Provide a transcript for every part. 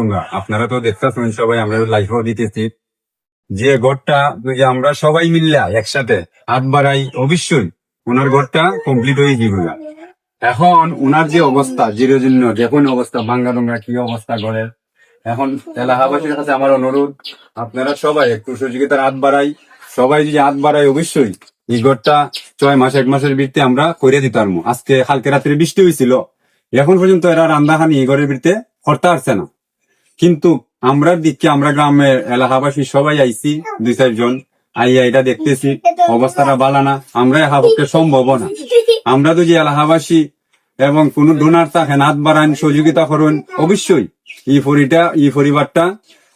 বাঙ্গাডুঙ্গা আপনারা তো দেখতেছেন সবাই, আমরা লাইভও দিতেছি যে ঘরটা যদি আমরা সবাই মিললা একসাথে হাত বাড়াই অবশ্যই ওনার ঘরটা কমপ্লিট হয়ে যাবে। এখন ওনার যে অবস্থা চিরজীর্ণ দেখুন অবস্থা, বাঙ্গাডুঙ্গা কি অবস্থা ঘরের। এখন এলাকাবাসীর কাছে আমার অনুরোধ, আপনারা সবাই একটু সহযোগিতার হাত বাড়াই, সবাই যদি হাত বাড়াই অবশ্যই এই ঘরটা 6 মাস 1 মাসের ভিত্তি আমরা করে দিতাম। আজকে কালকে রাত্রে বৃষ্টি হয়েছিল, এখন পর্যন্ত এরা রান্দাখানি এই ঘরের ভিত্তিতে করতে পারছে না। কিন্তু আমরা দিককে আমরা গ্রামের এলাকাবাসী সবাই আইছি 2-4 জন আইয়া এটা দেখতেছি অবস্থাটা ভালো না, আমরা একা পক্ষে সম্ভব না। আমরা তো যে এলাকাবাসী এবং কোন ডোনার থাকেন হাত বাড়ান সহযোগিতা করুন, অবশ্যই এই পরিবারটা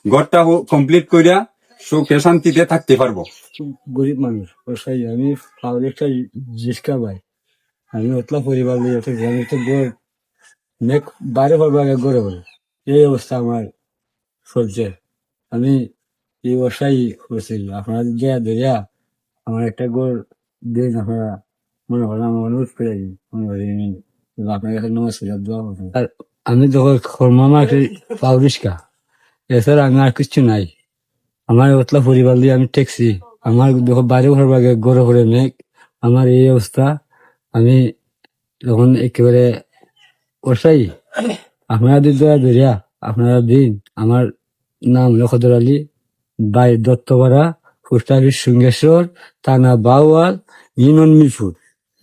ঘরটা কমপ্লিট করিয়া সুখে শান্তিতে থাকতে পারবো। গরিব মানুষ ওসাই আমি একটা রিক্সা ভাই, আমি ওতলা পরিবার নিয়ে আমি তো নেক বাইরে পড়বো আগে গড়ে বলে এই অবস্থা আমার চলছে। আমি এই বর্ষাই করছিল আপনারা যে ধরিয়া আমার একটা গড় দিন আপনারা মনে করেন আমার অনুরোধ করে দিন, মনে করেন আপনার কাছে নমস্কার দোয়া করবেন। আর আমি যখন খরমামা একটা পাও রিক্সা, এছাড়া আমি আর কিছু নাই। আমার ওতলা পরিবার দিয়ে আমি ট্যাক্সি, আমার যখন বাইরে ঘর বাগে গড়ে ঘরে মেঘ, আমার এই অবস্থা। আমি যখন একেবারে ওসাই আপনারা দয়া ধরিয়া আপনারা দিন। আমার নাম লক্ষধর আলী, বাই দত্তপাড়া, পোস্ট অফিস সিংহেশ্বর, থানা বাউয়াল, ইউনিয়ন মিরপুর।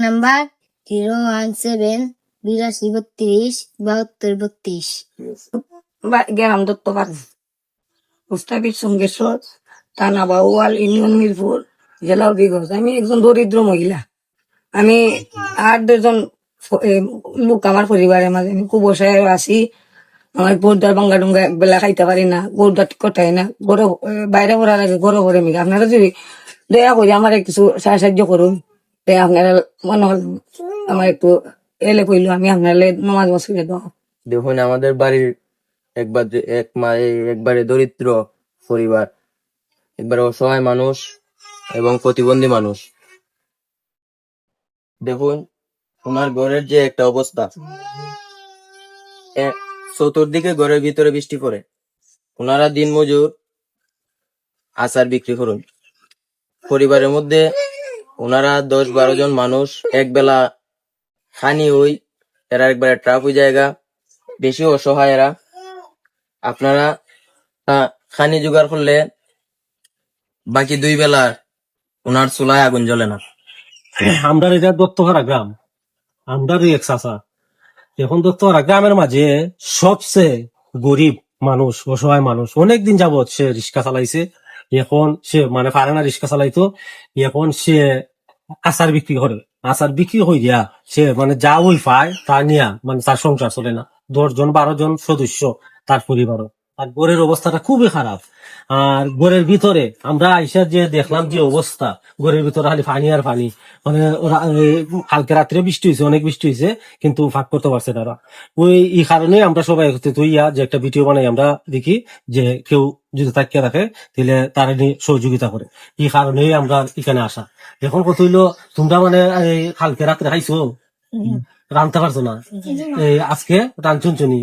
নাম্বার 01782327232। গ্রাম দত্তপাড়া, পোস্ট অফিস সঙ্গেশ্বর, থানা বাউয়াল, ইউনিয়ন মিরপুর, জেলা হবিগঞ্জ। আমি একজন দরিদ্র মহিলা। আমি 8-10 জন লোক আমার পরিবারের মাঝে। আমি খুব বসায় আছি। আমার বোরদার বাঙ্গাডুঙ্গা বেলা খাইতে পারি না, বোরদার কোথায় না, গরো বাইরে পড়ার আগে গরো করে মিলে। আপনারা যদি দয়া করে আমার কিছু সাহায্য করুন, আপনারা মনে হল আমার একটু এলে কইলো আমি আপনার নমাজ মসজিদে দেওয়া। দেখুন আমাদের বাড়ির একবারে দরিদ্র পরিবার, একবারে অসহায় মানুষ এবং প্রতিবন্ধী মানুষ। দেখুন ওনার ঘরের যে একটা অবস্থা, চতুর্দিকে ঘরের ভিতরে বৃষ্টি পড়ে। ওনারা দিন মজুর, আচার বিক্রি করুন। পরিবারের মধ্যে ওনারা 10-12 জন মানুষ, এক বেলা খানি হই, এরা একবারে ট্রাপ হয়ে জায়গা, বেশি অসহায় এরা। আপনারা খানি জোগাড় করলে বাকি 2 বেলা ওনার চুলায় আগুন জ্বলে না। আমরা এটা দত্তহারা গ্রাম, আমরা এক চাষা। এখন দত্তহারা গ্রামের মাঝে সবচেয়ে গরিব মানুষ, অসহায় মানুষ। অনেকদিন যাবৎ সে রিক্সা চালাইছে, এখন সে মানে পারে না রিক্সা চালাইতো। এখন সে আচার বিক্রি করে, আচার বিক্রি হয়ে গিয়া সে মানে যা ওই পায় তা নিয়ে মানে তার সংসার চলে না। 10-12 জন সদস্য তার পরিবারও। আর ঘরের অবস্থাটা খুবই খারাপ। আর ঘরের ভিতরে আমরা আইসা যে দেখলাম যে অবস্থা, ঘরের ভিতরে খালি পানি আর পানি। মানে কালকে রাত্রে বৃষ্টি হয়েছে, অনেক বৃষ্টি হয়েছে, কিন্তু ফাঁক করতে পারছে তারা। এই কারণে আমরা সবাই একত্রিত হইয়া যে একটা ভিডিও বানাই, আমরা দেখি যে কেউ যদি তাকিয়ে থাকে তাহলে তারা সহযোগিতা করে। এই কারণেই আমরা এখানে আসা। এখন কত হইলো, তোমরা মানে কালকে রাত্রে খাইছো, রানতে পারছো না, আজকে রানছুনছুনি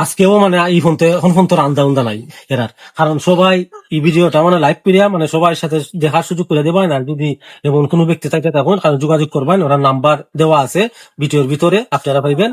আজকেও মানে এই ফোন তো রান্দা উন্দা নাই এরার। কারণ সবাই এই ভিডিওটা মানে লাইভ করিয়া মানে সবার সাথে দেখার সুযোগ করে দেবেন। আর যদি এমন কোনো ব্যক্তি থাকে তখন যোগাযোগ করবেন, ওরা নাম্বার দেওয়া আছে ভিডিওর ভিতরে, আপনারা পাইবেন।